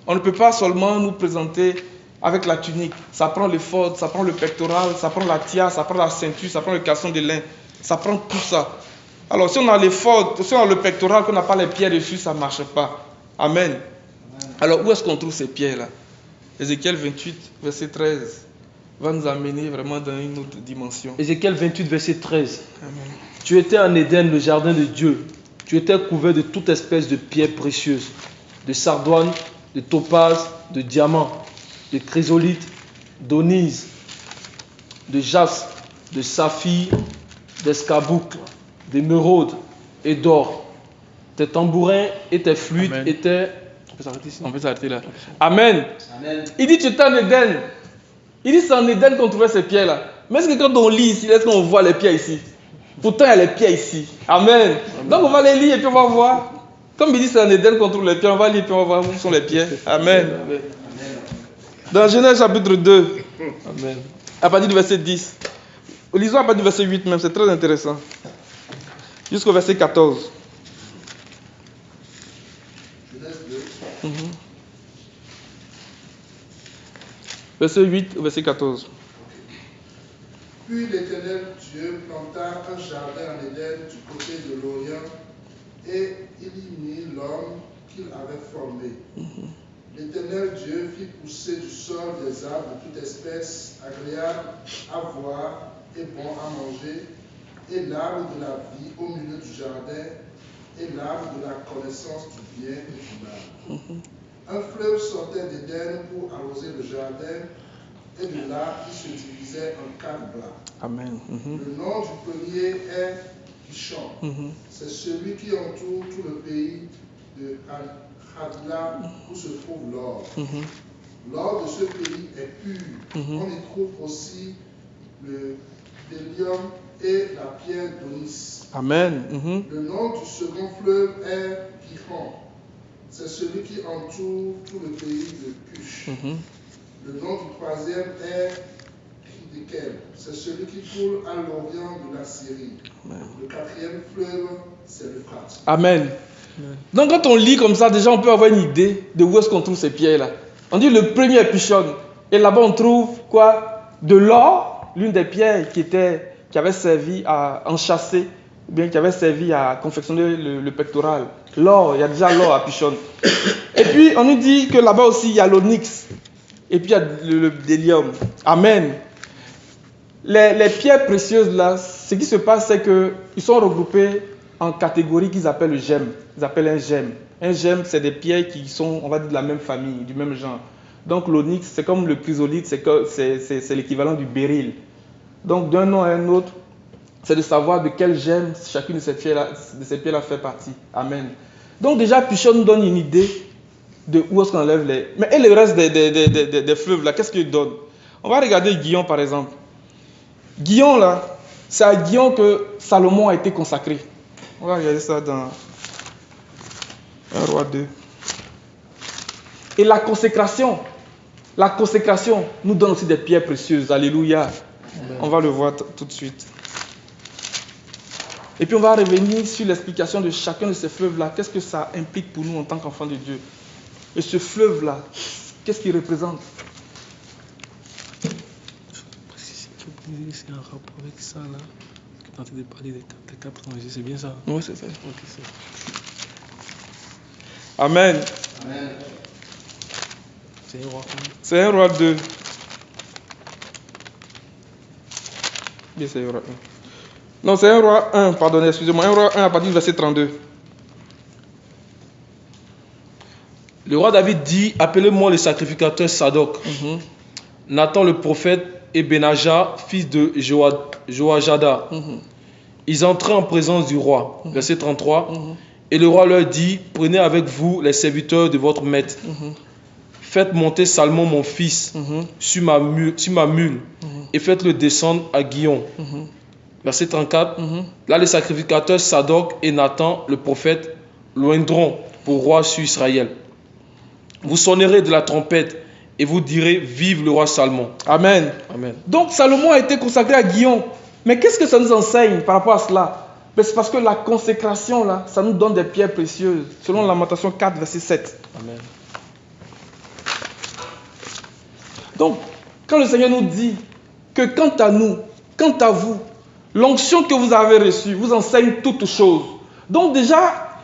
On ne peut pas seulement nous présenter avec la tunique. Ça prend l'éphod, ça prend le pectoral, ça prend la tia, ça prend la ceinture, ça prend le caleçon de lin. Ça prend tout ça. Alors si on a l'éphod, si on a le pectoral, qu'on n'a pas les pierres dessus, ça ne marche pas. Amen. Amen. Alors où est-ce qu'on trouve ces pierres-là? Ézéchiel 28, verset 13, va nous amener vraiment dans une autre dimension. Ézéchiel 28, verset 13. Amen. Tu étais en Éden, le jardin de Dieu. Tu étais couvert de toute espèce de pierres précieuses, de sardoine, de topaz, de diamant, de chrysolite, d'onyse, de jaspe, de saphir, d'escarboucle, d'émeraude et d'or. Tes tambourins et tes flûtes étaient... On peut s'arrêter ici? On peut s'arrêter là. Amen. Amen. Il dit tu étais en Éden. Il dit c'est en Éden qu'on trouvait ces pierres-là. Mais est-ce que quand on lit ici, est-ce qu'on voit les pierres ici? Pourtant, il y a les pierres ici. Amen. Amen. Donc on va les lire et puis on va voir. Comme il dit c'est en Éden qu'on trouve les pierres, on va lire et puis on va voir où sont les pierres. Amen. Amen. Dans Genèse chapitre 2, Amen. À partir du verset 10. Lisons à partir du verset 8 même, c'est très intéressant. Jusqu'au verset 14. Verset 8 au verset 14. Puis l'Éternel Dieu planta un jardin en Éden du côté de l'Orient et il y mit l'homme qu'il avait formé. L'Éternel Dieu fit pousser du sol des arbres de toute espèce, agréables à voir et bons à manger, et l'arbre de la vie au milieu du jardin, et l'arbre de la connaissance du bien et du mal. Un fleuve sortait d'Éden pour arroser le jardin, et de là il se divisait en 4 bras. Amen. Le nom du premier est Pishon. C'est celui qui entoure tout le pays de Hadla où se trouve l'or. L'or de ce pays est pur. On y trouve aussi le bélium et la pierre d'Onis. Amen. Le nom du second fleuve est Gihon. C'est celui qui entoure tout le pays de Cush. Le nom du troisième est Hidekel. C'est celui qui coule à l'orient de la Syrie. Le quatrième fleuve, c'est l'Euphrate. Amen. Donc quand on lit comme ça, déjà on peut avoir une idée de où est-ce qu'on trouve ces pierres-là. On dit le premier est Pishon. Et là-bas on trouve quoi? De l'or, l'une des pierres qui avait servi à enchasser, ou bien qui avait servi à confectionner le pectoral. L'or, il y a déjà l'or à Pishon. Et puis on nous dit que là-bas aussi il y a l'onyx. Et puis il y a le bélium. Amen. Les pierres précieuses là, ce qui se passe c'est qu'ils sont regroupés en catégories qu'ils appellent le gemme. Ils appellent un gemme. Un gemme, c'est des pierres qui sont, on va dire, de la même famille, du même genre. Donc l'onyx, c'est comme le chrysolite, c'est l'équivalent du béryl. Donc d'un nom à un autre, c'est de savoir de quel gemme chacune de ces pierres-là fait partie. Amen. Donc déjà, Pishon nous donne une idée de où est-ce qu'on enlève les... Mais et le reste des fleuves là, qu'est-ce qu'ils donnent? On va regarder Gihon par exemple. Gihon là, c'est à Gihon que Salomon a été consacré. On va regarder ça dans 1 Roi 2. Et la consécration nous donne aussi des pierres précieuses. Alléluia. Amen. On va le voir tout de suite. Et puis on va revenir sur l'explication de chacun de ces fleuves-là. Qu'est-ce que ça implique pour nous en tant qu'enfants de Dieu? Et ce fleuve-là, qu'est-ce qu'il représente? C'est un rapport avec ça là. Quand tu as parlé des quatre étrangers, c'est bien ça? Oui, c'est ça. Ok, c'est ça. Amen. Amen. C'est 1 Roi 2. Bien, c'est 1 Roi 1. Non, c'est 1 Roi 1, pardonnez, excusez-moi. 1 Roi 1 à partir du verset 32. Le roi David dit, appelez-moi le sacrificateur Sadok, Nathan le prophète et Benaja, fils de Joajada. Ils entraient en présence du roi. Verset 33. Et le roi leur dit, prenez avec vous les serviteurs de votre maître. Faites monter Salmon mon fils sur ma mule et faites-le descendre à Gihon. Verset 34. Là, les sacrificateurs Sadok et Nathan le prophète l'oindront pour roi sur Israël. Vous sonnerez de la trompette et vous direz, vive le roi Salomon. Amen. Amen. Donc Salomon a été consacré à Gihon. Mais qu'est-ce que ça nous enseigne par rapport à cela? C'est parce que la consécration, là, ça nous donne des pierres précieuses, selon Lamentation 4, verset 7. Amen. Donc, quand le Seigneur nous dit que quant à nous, quant à vous, l'onction que vous avez reçue vous enseigne toutes choses. Donc déjà,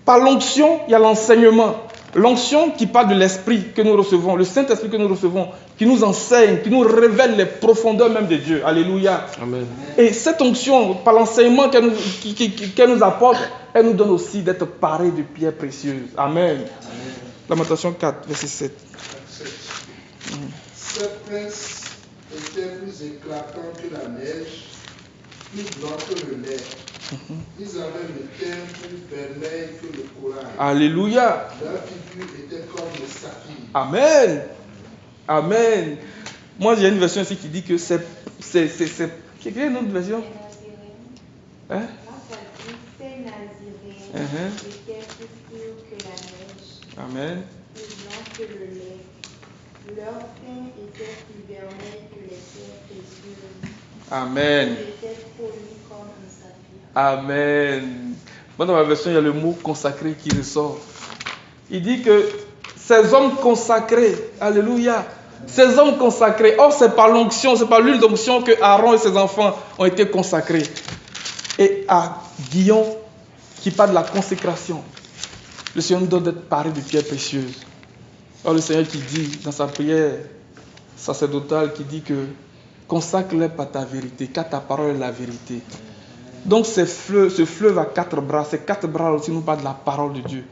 par l'onction, il y a l'enseignement. L'onction qui parle de l'esprit que nous recevons, le Saint-Esprit que nous recevons, qui nous enseigne, qui nous révèle les profondeurs même de Dieu. Alléluia. Amen. Et cette onction, par l'enseignement qu'elle nous apporte, elle nous donne aussi d'être parés de pierres précieuses. Amen. Lamentation 4, verset 7. Ces princes étaient plus éclatants que la neige, plus blancs que le lait. Ils avaient le teint plus vermeil que le corail. Alléluia. Leur figure était comme le saphir. Amen. Amen. Moi, j'ai une version ici qui dit que c'est... Quelle est une autre version? Hein? Ces naziréens étaient plus purs que la neige, Amen. plus blancs que le lait. Leur teint était plus vermeil que les pierres précieuses. Amen. Ils étaient polis comme un saphir. Amen. Moi, dans ma version, il y a le mot consacré qui ressort. Il dit que ces hommes consacrés, alléluia, ces hommes consacrés, or c'est par l'onction, c'est par l'huile d'onction que Aaron et ses enfants ont été consacrés. Et à Gihon, qui parle de la consécration, le Seigneur nous donne d'être parés de pierres précieuses. Or le Seigneur qui dit dans sa prière sacerdotale, qui dit que consacre-les par ta vérité, car ta parole est la vérité. Donc ce fleuve a 4 bras. Ces 4 bras aussi nous parlent de la parole de Dieu.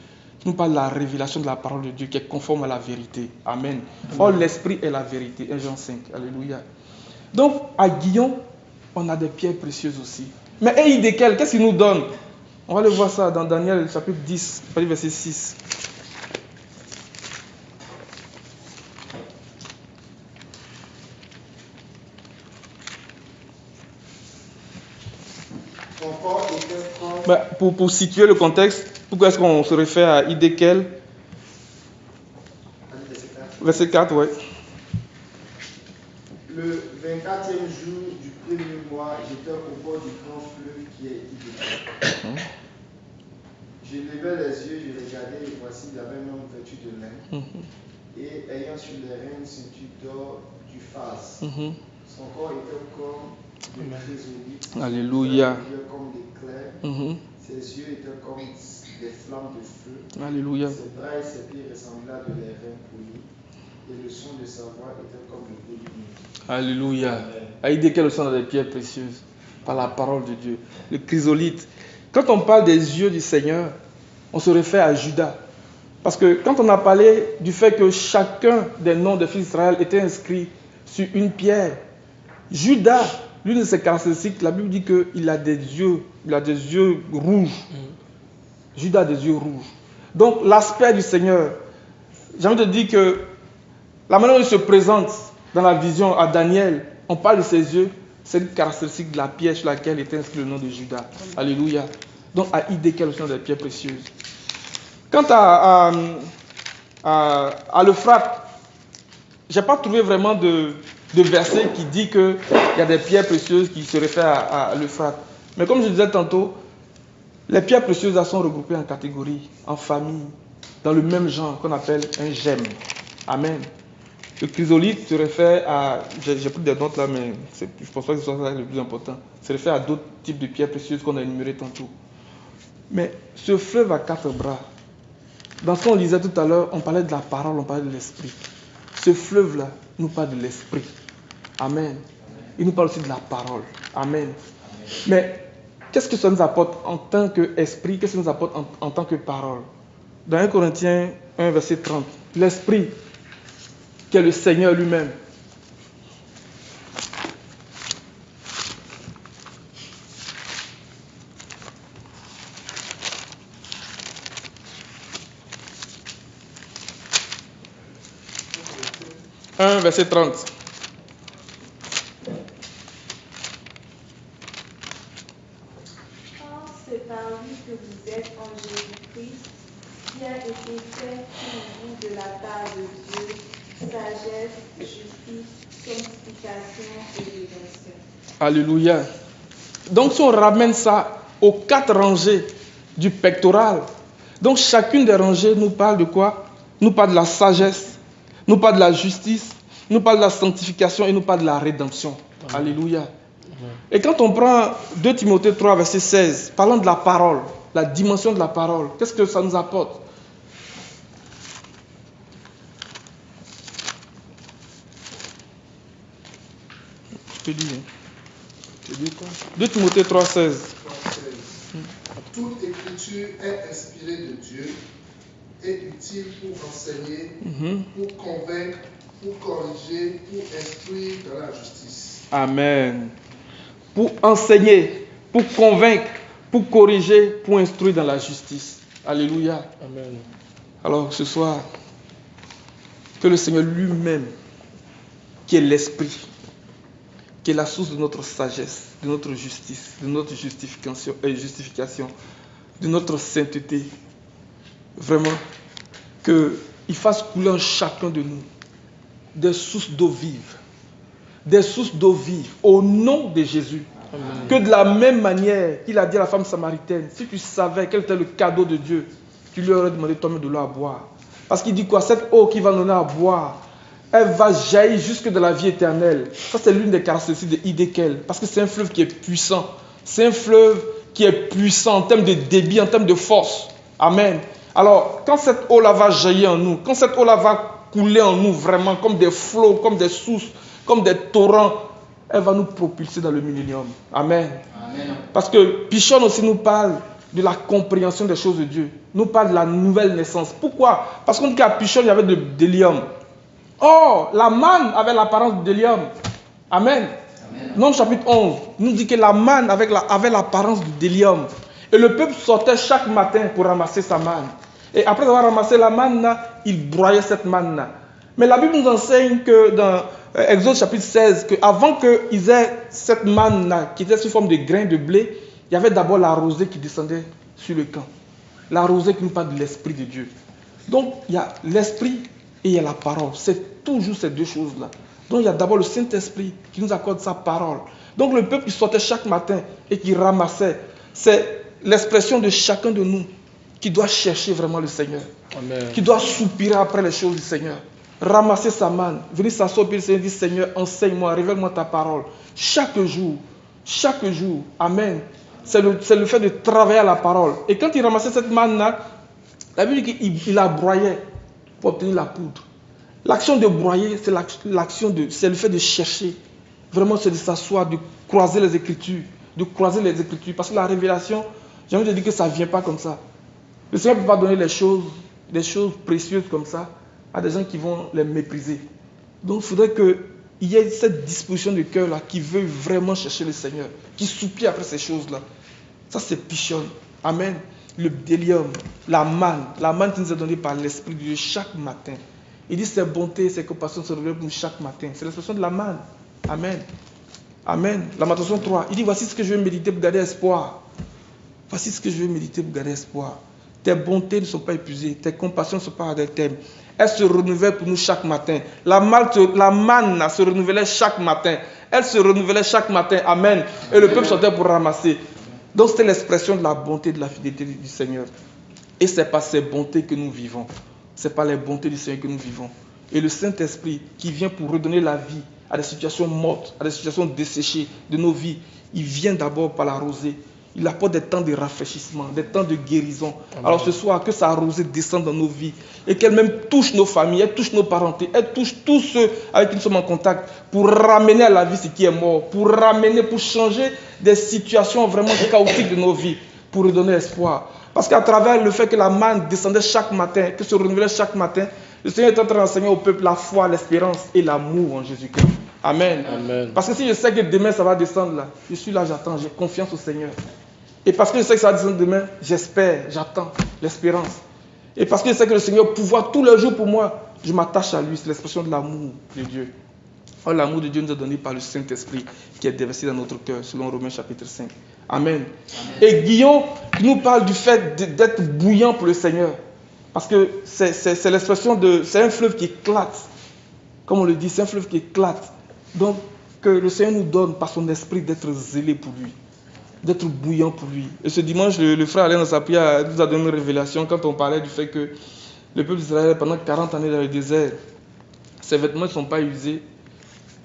Nous parlent de la révélation de la parole de Dieu qui est conforme à la vérité. Amen. Or, l'esprit est la vérité. 1 Jean 5. Alléluia. Donc, à Guillon, on a des pierres précieuses aussi. Mais Eidékel, qu'est-ce qu'il nous donne? On va le voir ça dans Daniel chapitre 10, verset 6. Pour situer le contexte, pourquoi est-ce qu'on se réfère à Eidékel? Verset 4, ouais. Le 24e jour du premier mois, j'étais au bord du grand fleuve qui est Eidékel. Je levais les yeux, je regardais et voici, il y avait un homme vêtu de lin et ayant sur les reins une ceinture d'or du phase. Son corps était comme de chrysolite. Alléluia. Comme d'éclairs. Ses yeux étaient comme des flammes de feu. Alléluia. Ses bras et ses pieds ressemblaient à de l'airain poli. Et le son de sa voix était comme le bruit d'une musique. Alléluia. Eidékel le son dans des pierres précieuses par la parole de Dieu. Le chrysolite. Quand on parle des yeux du Seigneur, on se réfère à Judas. Parce que quand on a parlé du fait que chacun des noms des fils d'Israël était inscrit sur une pierre, Judas, l'une de ses caractéristiques, la Bible dit qu'il a des yeux rouges. Judas a des yeux rouges. Donc l'aspect du Seigneur, j'ai envie de dire que la manière dont il se présente dans la vision à Daniel, on parle de ses yeux, c'est une caractéristique de la pierre sur laquelle était inscrit le nom de Judas. Alléluia. Donc à Eidékel aussi, on a des pierres précieuses. Quant à l'Euphrate, je n'ai pas trouvé vraiment de verset qui dit qu'il y a des pierres précieuses qui se réfèrent à l'Euphrate. Mais comme je disais tantôt, les pierres précieuses elles sont regroupées en catégories, en familles, dans le même genre qu'on appelle un gemme. Amen. Le chrysolite se réfère à, j'ai pris des notes là, mais je ne pense pas que ce soit ça le plus important. Se réfère à d'autres types de pierres précieuses qu'on a énumérées tantôt. Mais ce fleuve a 4 bras. Dans ce qu'on lisait tout à l'heure, on parlait de la parole, on parlait de l'esprit. Ce fleuve-là nous parle de l'esprit. Amen. Il nous parle aussi de la parole. Amen. Mais qu'est-ce que ça nous apporte en tant qu'esprit? Qu'est-ce que ça nous apporte en tant que parole? Dans 1 Corinthiens 1, verset 30, l'esprit, qui est le Seigneur lui-même. Verset 30. Or, c'est par lui que vous êtes en Jésus-Christ, qui a été fait pour vous de la part de Dieu, sagesse, justice, sanctification et rédemption. Alléluia. Donc si on ramène ça aux 4 rangées du pectoral, donc chacune des rangées nous parle de quoi? Nous parle de la sagesse, nous parle de la justice, nous parle de la sanctification et nous parle de la rédemption. Amen. Alléluia. Amen. Et quand on prend 2 Timothée 3, verset 16, parlant de la parole, la dimension de la parole, qu'est-ce que ça nous apporte? Je te dis, hein. 2 Timothée 3, 16. Toute écriture est inspirée de Dieu et utile pour enseigner, pour convaincre, pour corriger, pour instruire dans la justice. Amen. Pour enseigner, pour convaincre, pour corriger, pour instruire dans la justice. Alléluia. Amen. Alors ce soir, que le Seigneur lui-même, qui est l'Esprit, qui est la source de notre sagesse, de notre justice, de notre justification, de notre sainteté, vraiment, qu'il fasse couler en chacun de nous des sources d'eau vive. Des sources d'eau vive au nom de Jésus. Amen. Que de la même manière qu'il a dit à la femme samaritaine, si tu savais quel était le cadeau de Dieu, tu lui aurais demandé toi-même de l'eau à boire. Parce qu'il dit quoi? Cette eau qu'il va donner à boire, elle va jaillir jusque de la vie éternelle. Ça, c'est l'une des caractéristiques de Eidékel. Parce que c'est un fleuve qui est puissant. C'est un fleuve qui est puissant en termes de débit, en termes de force. Amen. Alors, quand cette eau-là va jaillir en nous, quand cette eau-là va couler en nous vraiment comme des flots, comme des sources, comme des torrents, elle va nous propulser dans le millénium. Amen. Parce que Pichon aussi nous parle de la compréhension des choses de Dieu. Nous parle de la nouvelle naissance. Pourquoi? Parce qu'on dit qu'à Pichon, il y avait de l'hélium. Or, la manne avait l'apparence de l'hélium. Amen. Nombre chapitre 11 nous dit que la manne avait l'apparence du délium. Et le peuple sortait chaque matin pour ramasser sa manne. Et après avoir ramassé la manne, il broyait cette manne. Mais la Bible nous enseigne que dans Exode chapitre 16, qu'avant qu'ils aient cette manne qui était sous forme de grains de blé, il y avait d'abord la rosée qui descendait sur le camp. La rosée qui nous parle de l'Esprit de Dieu. Donc il y a l'Esprit et il y a la parole. C'est toujours ces deux choses-là. Donc il y a d'abord le Saint-Esprit qui nous accorde sa parole. Donc le peuple qui sortait chaque matin et qui ramassait, c'est l'expression de chacun de nous qui doit chercher vraiment le Seigneur. Amen. Qui doit soupirer après les choses du Seigneur. Ramasser sa manne, venir s'asseoir et le Seigneur dit Seigneur, enseigne-moi, révèle-moi ta parole. Chaque jour, Amen. C'est le fait de travailler à la parole. Et quand il ramassait cette manne-là, la Bible dit qu'il la broyait pour obtenir la poudre. L'action de broyer, c'est le fait de chercher. Vraiment, c'est de s'asseoir, de croiser les Écritures. Parce que la révélation, j'ai envie de dire que ça ne vient pas comme ça. Le Seigneur ne peut pas donner des choses précieuses comme ça à des gens qui vont les mépriser. Donc, il faudrait qu'il y ait cette disposition de cœur-là qui veut vraiment chercher le Seigneur, qui soupire après ces choses-là. Ça, c'est Pichon. Amen. Le délium, la manne qui nous est donnée par l'Esprit de Dieu chaque matin. Il dit ses bontés, ses compassions se révèlent pour nous chaque matin. C'est l'expression de la manne. Amen. Amen. Lamentation 3. Il dit voici ce que je veux méditer pour garder espoir. Voici ce que je veux méditer pour garder espoir. Tes bontés ne sont pas épuisées. Tes compassions ne sont pas à des termes. Elles se renouvellent pour nous chaque matin. La manne se renouvelait chaque matin. Elle se renouvelait chaque matin. Amen. Et le peuple sortait pour ramasser. Donc c'était l'expression de la bonté, de la fidélité du Seigneur. Et ce n'est pas ces bontés que nous vivons. Ce n'est pas les bontés du Seigneur que nous vivons. Et le Saint-Esprit qui vient pour redonner la vie à des situations mortes, à des situations desséchées de nos vies, il vient d'abord par la rosée. Il apporte des temps de rafraîchissement, des temps de guérison. Amen. Alors ce soir, que sa rosée descende dans nos vies et qu'elle même touche nos familles, elle touche nos parentés, elle touche tous ceux avec qui nous sommes en contact pour ramener à la vie ce qui est mort, pour changer des situations vraiment chaotiques de nos vies, pour redonner espoir. Parce qu'à travers le fait que la manne descendait chaque matin, que se renouvelait chaque matin, le Seigneur est en train d'enseigner au peuple la foi, l'espérance et l'amour en Jésus-Christ. Amen. Amen. Parce que si je sais que demain ça va descendre là, je suis là, j'attends, j'ai confiance au Seigneur. Et parce que je sais que ça va descendre demain, j'espère, j'attends l'espérance. Et parce que je sais que le Seigneur pouvoir tous les jours pour moi, je m'attache à lui. C'est l'expression de l'amour de Dieu. Or, l'amour de Dieu nous est donné par le Saint-Esprit qui est déversé dans notre cœur, selon Romains chapitre 5. Amen. Amen. Et Guillaume nous parle du fait d'être bouillant pour le Seigneur. Parce que c'est l'expression de... C'est un fleuve qui éclate. Comme on le dit, c'est un fleuve qui éclate. Donc, que le Seigneur nous donne par son esprit d'être zélé pour lui. D'être bouillant pour lui. Et ce dimanche, le frère Alain dans sa prière nous a donné une révélation quand on parlait du fait que le peuple d'Israël, pendant 40 années dans le désert, ses vêtements ne sont pas usés,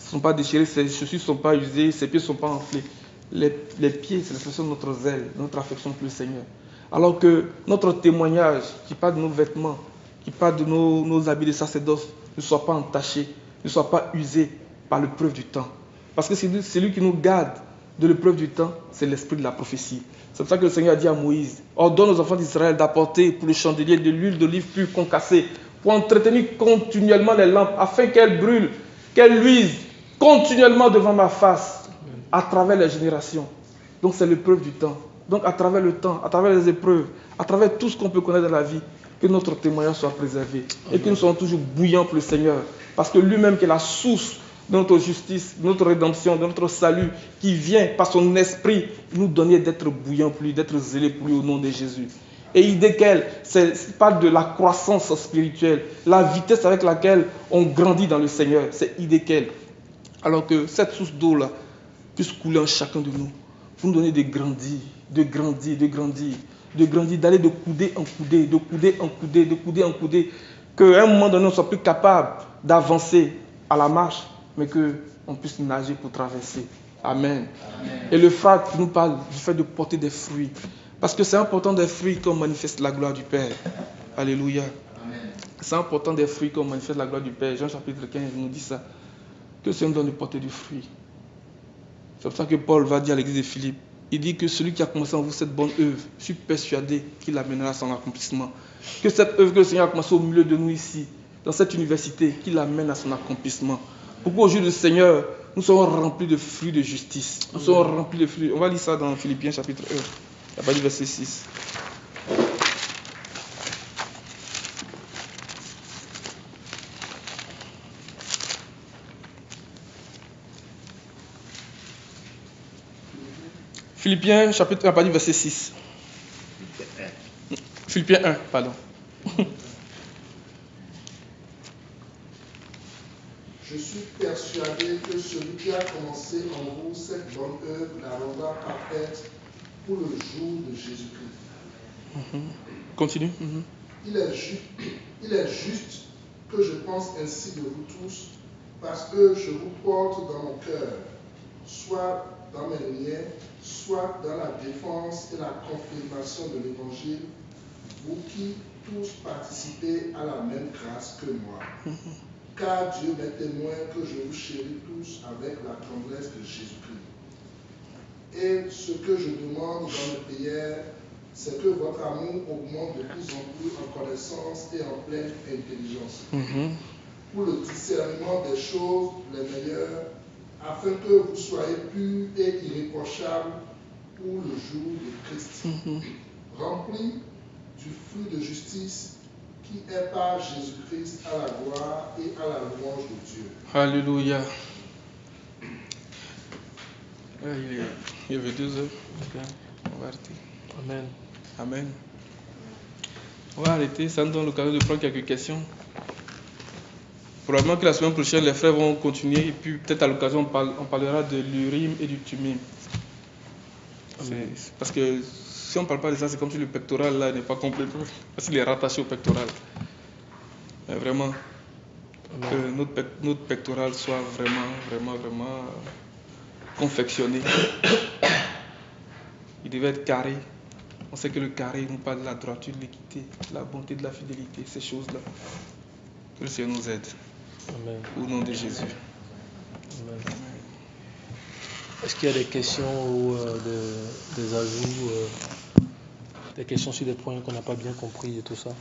ne sont pas déchirés, ses chaussures ne sont pas usées, ses pieds ne sont pas enflés. Les pieds, c'est l'expression de notre zèle, de notre affection pour le Seigneur. Alors que notre témoignage, qui parle de nos vêtements, qui parle de nos habits de sacerdoce, ne soit pas entaché, ne soit pas usé par l'épreuve du temps. Parce que c'est celui qui nous garde de l'épreuve du temps, c'est l'esprit de la prophétie. C'est pour ça que le Seigneur a dit à Moïse, ordonne aux enfants d'Israël d'apporter pour le chandelier de l'huile d'olive pure concassée, pour entretenir continuellement les lampes, afin qu'elles brûlent, qu'elles luisent continuellement devant ma face, à travers les générations. Donc c'est l'épreuve du temps. Donc à travers le temps, à travers les épreuves, à travers tout ce qu'on peut connaître dans la vie, que notre témoignage soit préservé. Amen. Et que nous soyons toujours bouillants pour le Seigneur. Parce que lui-même qui est la source de notre justice, de notre rédemption, de notre salut, qui vient par son esprit nous donner d'être bouillants pour lui, d'être zélés pour lui au nom de Jésus. Et idéquel, c'est pas de la croissance spirituelle, la vitesse avec laquelle on grandit dans le Seigneur, c'est idéquel. Alors que cette source d'eau-là puisse couler en chacun de nous, pour nous donner de grandir, d'aller de coudée en coudée, de coudée en coudée, qu'à un moment donné, on soit plus capable d'avancer à la marche, mais qu'on puisse nager pour traverser. Amen. Amen. Et le frère qui nous parle du fait de porter des fruits. Parce que c'est important des fruits qu'on manifeste la gloire du Père. Alléluia. Amen. C'est important des fruits qu'on manifeste la gloire du Père. Jean chapitre 15 nous dit ça. Que le Seigneur nous donne de porter du fruit. C'est pour ça que Paul va dire à l'église de Philippe, il dit que celui qui a commencé en vous cette bonne œuvre, je suis persuadé qu'il amènera à son accomplissement. Que cette œuvre que le Seigneur a commencé au milieu de nous ici, dans cette université, qu'il amène à son accomplissement. Pour qu'au jour du Seigneur, nous serons remplis de fruits de justice. Nous serons remplis de fruits. On va lire ça dans Philippiens chapitre 1, à partir du verset 6. Philippiens chapitre 1, à partir du verset 6. Philippiens 1, pardon. Je suis persuadé que celui qui a commencé en vous cette bonne œuvre la rendra parfaite pour le jour de Jésus-Christ. Continue. Il est juste que je pense ainsi de vous tous, parce que je vous porte dans mon cœur, soit dans mes liens, soit dans la défense et la confirmation de l'Évangile, vous qui tous participez à la même grâce que moi. Car Dieu m'est témoin que je vous chéris tous avec la tendresse de Jésus-Christ. Et ce que je demande dans mes prières, c'est que votre amour augmente de plus en plus en connaissance et en pleine intelligence, pour le discernement des choses les meilleures, afin que vous soyez purs et irréprochables pour le jour de Christ, remplis du fruit de justice qui est par Jésus-Christ à la gloire et à la louange de Dieu. Alléluia. Il y avait 2 heures. On va arrêter. Amen. Amen. On va arrêter, ça nous donne l'occasion de prendre quelques questions. Probablement que la semaine prochaine, les frères vont continuer et puis peut-être à l'occasion, on parlera de l'urim et du thummim. Parce que si on ne parle pas de ça, c'est comme si le pectoral là n'est pas complet, parce qu'il est rattaché au pectoral. Mais vraiment, que notre pectoral soit vraiment confectionné. Il devait être carré. On sait que le carré nous parle de la droiture, de l'équité, de la bonté, de la fidélité, ces choses-là. Que le Seigneur nous aide. Amen. Au nom de Jésus. Amen. Est-ce qu'il y a des questions ou des ajouts, des questions sur des points qu'on n'a pas bien compris et tout ça?